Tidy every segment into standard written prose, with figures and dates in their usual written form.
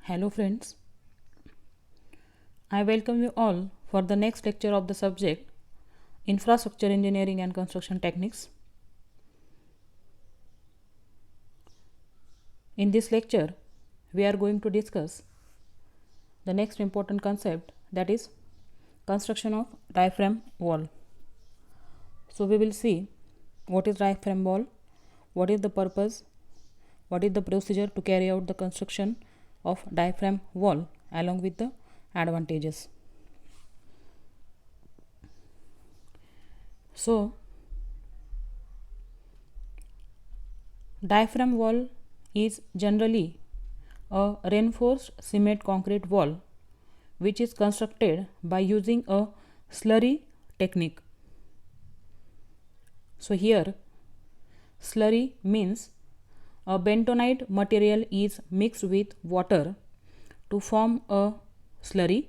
Hello friends, I welcome you all for the next lecture of the subject Infrastructure Engineering and Construction Techniques. In this lecture, we are going to discuss the next important concept, that is construction of diaphragm wall. So we will see what is diaphragm wall, what is the purpose, what is the procedure to carry out the construction of diaphragm wall along with the advantages. So diaphragm wall is generally a reinforced cement concrete wall which is constructed by using a slurry technique. So here slurry means a bentonite material is mixed with water to form a slurry.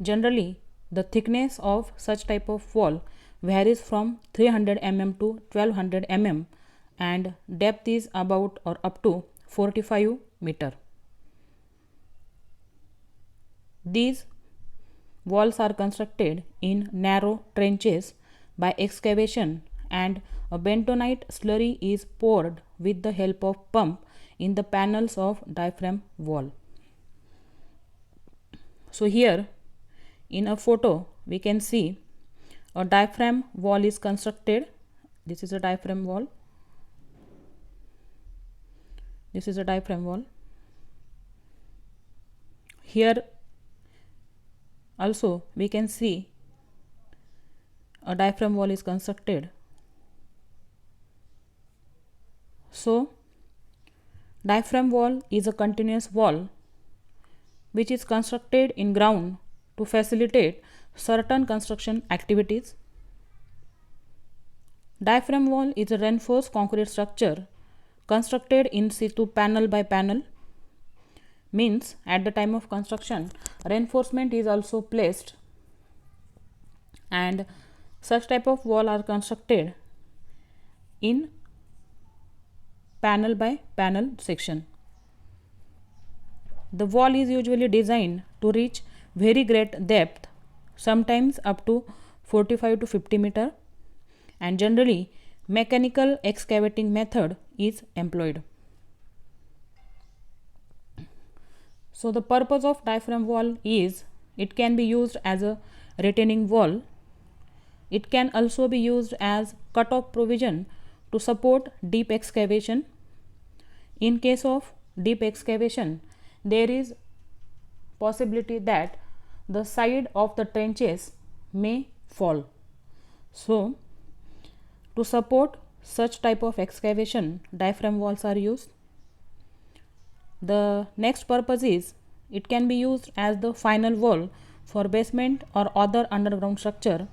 Generally, the thickness of such type of wall varies from 300 mm to 1200 mm and depth is about or up to 45 meter. These walls are constructed in narrow trenches by excavation and a bentonite slurry is poured with the help of pump in the panels of diaphragm wall. So here in a photo we can see a diaphragm wall is constructed. This is a diaphragm wall. This is a diaphragm wall. Here also we can see a diaphragm wall is constructed. So diaphragm wall is a continuous wall which is constructed in ground to facilitate certain construction activities. Diaphragm wall is a reinforced concrete structure constructed in situ panel by panel. Means at the time of construction reinforcement is also placed and such type of wall are constructed in panel by panel section. The wall is usually designed to reach very great depth, sometimes up to 45 to 50 meter, and generally mechanical excavating method is employed. So the purpose of diaphragm wall is it can be used as a retaining wall. It can also be used as cut-off provision to support deep excavation. In case of deep excavation, there is possibility that the side of the trenches may fall. So to support such type of excavation, diaphragm walls are used. The next purpose is it can be used as the final wall for basement or other underground structure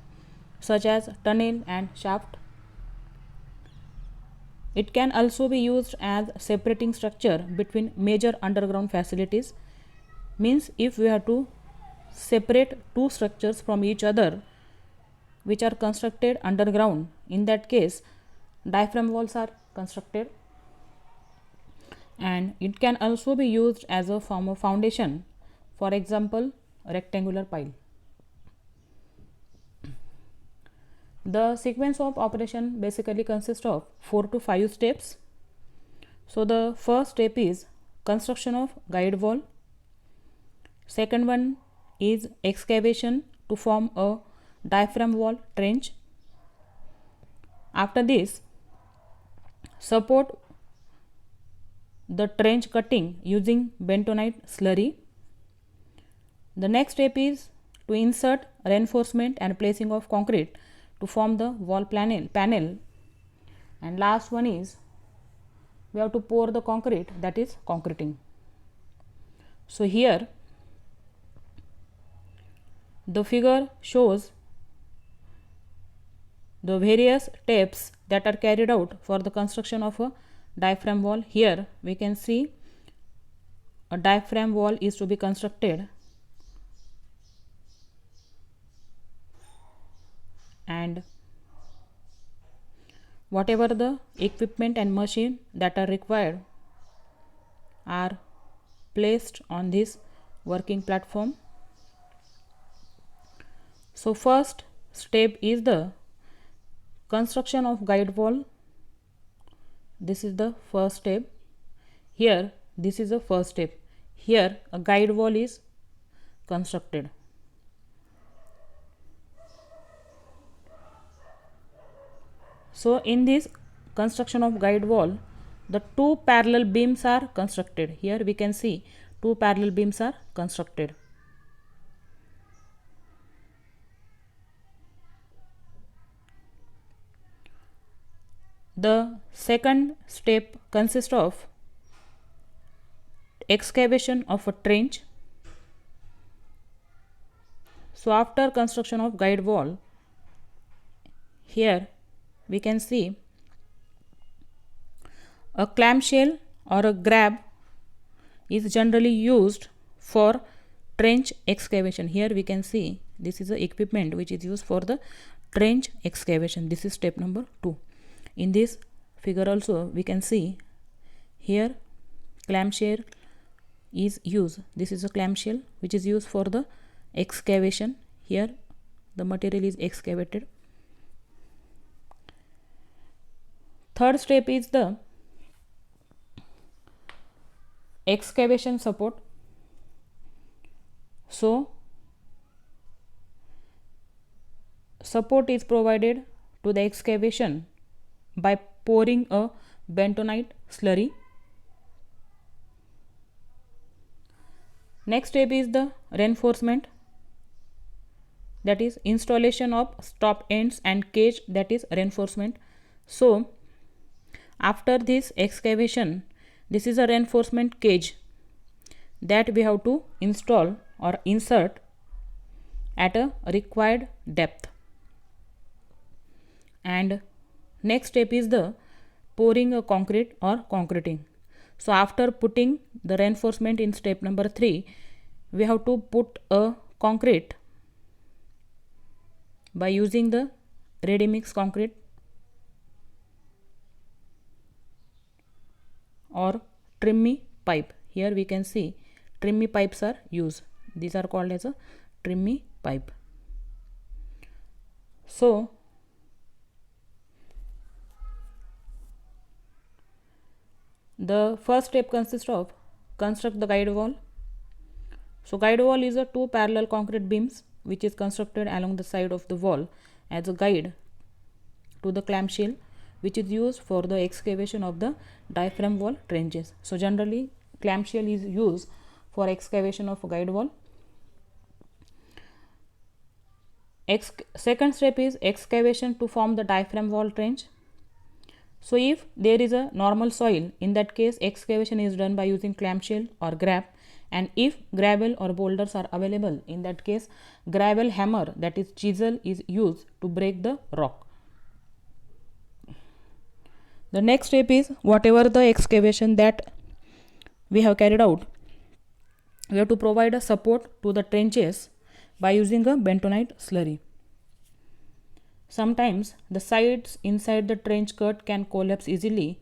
such as tunnel and shaft. It can also be used as separating structure between major underground facilities. Means if we have to separate two structures from each other which are constructed underground, in that case diaphragm walls are constructed. And it can also be used as a form of foundation, for example rectangular pile. The sequence of operation basically consists of 4 to 5 steps. So the first step is construction of guide wall. Second one is excavation to form a diaphragm wall trench. After this, support the trench cutting using bentonite slurry. The next step is to insert reinforcement and placing of concrete to form the wall panel. And last one is we have to pour the concrete, that is concreting. So here the figure shows the various steps that are carried out for the construction of a diaphragm wall. Here we can see a diaphragm wall is to be constructed and whatever the equipment and machine that are required are placed on this working platform. So first step is the construction of guide wall. This is the first step. Here this is the first step. Here a guide wall is constructed. So in this construction of guide wall, the two parallel beams are constructed. Here we can see two parallel beams are constructed. The second step consists of excavation of a trench. So after construction of guide wall, here we can see a clamshell or a grab is generally used for trench excavation. Here we can see this is the equipment which is used for the trench excavation. This is step number 2. In this figure also we can see here clamshell is used. This is a clamshell which is used for the excavation. Here the material is excavated. Third step is the excavation support. So support is provided to the excavation by pouring a bentonite slurry. Next step is the reinforcement, that is installation of stop ends and cage, that is reinforcement. So after this excavation, this is a reinforcement cage that we have to install or insert at a required depth. And next step is the pouring a concrete or concreting. So after putting the reinforcement in step number 3, we have to put a concrete by using the ready mix concrete or trimmy pipe. Here we can see trimmy pipes are used. These are called as a trimmy pipe. So the first step consists of construct the guide wall. So guide wall is a two parallel concrete beams which is constructed along the side of the wall as a guide to the clamshell which is used for the excavation of the diaphragm wall trenches. So generally clamshell is used for excavation of a guide wall. Second step is excavation to form the diaphragm wall trench. So if there is a normal soil, in that case excavation is done by using clamshell or grab, and if gravel or boulders are available, in that case gravel hammer, that is chisel, is used to break the rock. The next step is whatever the excavation that we have carried out, we have to provide a support to the trenches by using a bentonite slurry. Sometimes the sides inside the trench cut can collapse easily.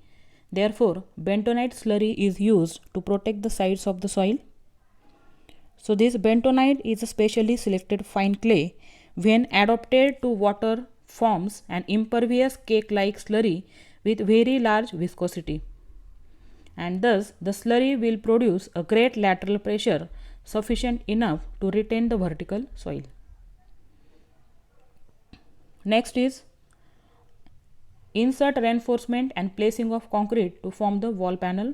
Therefore, bentonite slurry is used to protect the sides of the soil. So this bentonite is a specially selected fine clay. When adapted to water, forms an impervious cake-like slurry with very large viscosity. And thus the slurry will produce a great lateral pressure sufficient enough to retain the vertical soil. Next is insert reinforcement and placing of concrete to form the wall panel.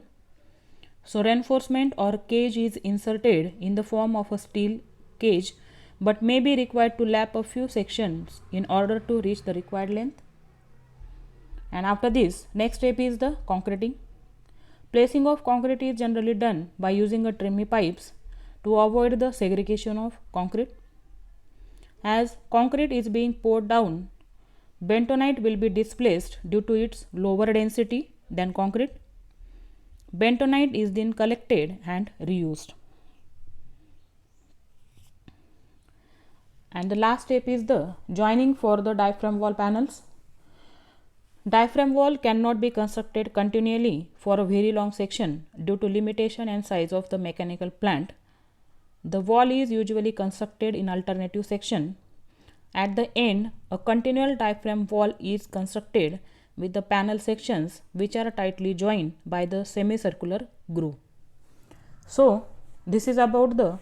So reinforcement or cage is inserted in the form of a steel cage but may be required to lap a few sections in order to reach the required length. And after this, next step is the concreting. Placing of concrete is generally done by using a trimmy pipes to avoid the segregation of concrete. As concrete is being poured down, bentonite will be displaced due to its lower density than concrete. Bentonite is then collected and reused. And the last step is the joining for the diaphragm wall panels. Diaphragm wall cannot be constructed continually for a very long section due to limitation and size of the mechanical plant. The wall is usually constructed in alternative section. At the end, a continual diaphragm wall is constructed with the panel sections which are tightly joined by the semicircular groove. So, this is about the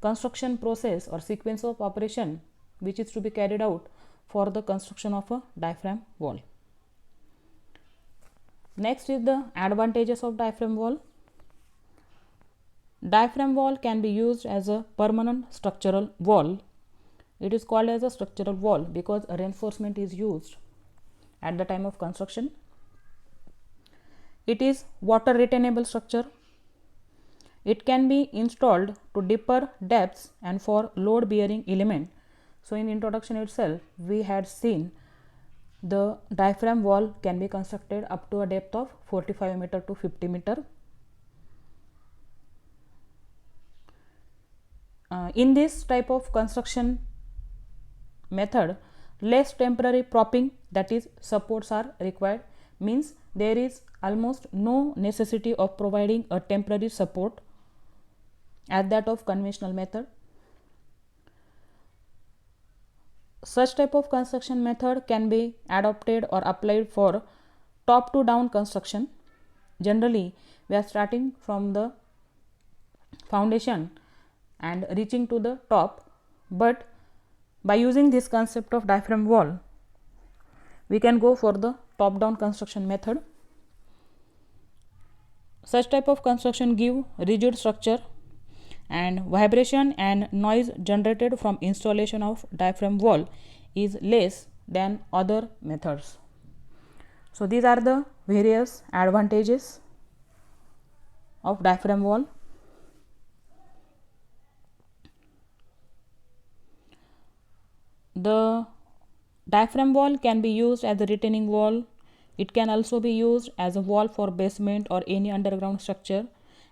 construction process or sequence of operation which is to be carried out for the construction of a diaphragm wall. Next is the advantages of diaphragm wall. Diaphragm wall can be used as a permanent structural wall. It is called as a structural wall because a reinforcement is used at the time of construction. It is water retainable structure. It can be installed to deeper depths and for load bearing element. So in introduction itself we had seen the diaphragm wall can be constructed up to a depth of 45 meter to 50 meter. In this type of construction method, less temporary propping, that is supports, are required, means there is almost no necessity of providing a temporary support as that of conventional method. Such type of construction method can be adopted or applied for top to down construction. Generally, we are starting from the foundation and reaching to the top, but by using this concept of diaphragm wall, we can go for the top down construction method. Such type of construction give rigid structure, and vibration and noise generated from installation of diaphragm wall is less than other methods. So these are the various advantages of diaphragm wall. The diaphragm wall can be used as a retaining wall. It can also be used as a wall for basement or any underground structure,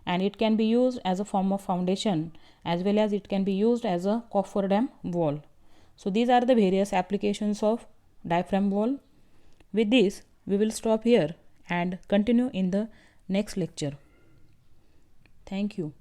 and it can be used as a form of foundation, as well as it can be used as a cofferdam wall. So these are the various applications of diaphragm wall. With this, we will stop here and continue in the next lecture. Thank you.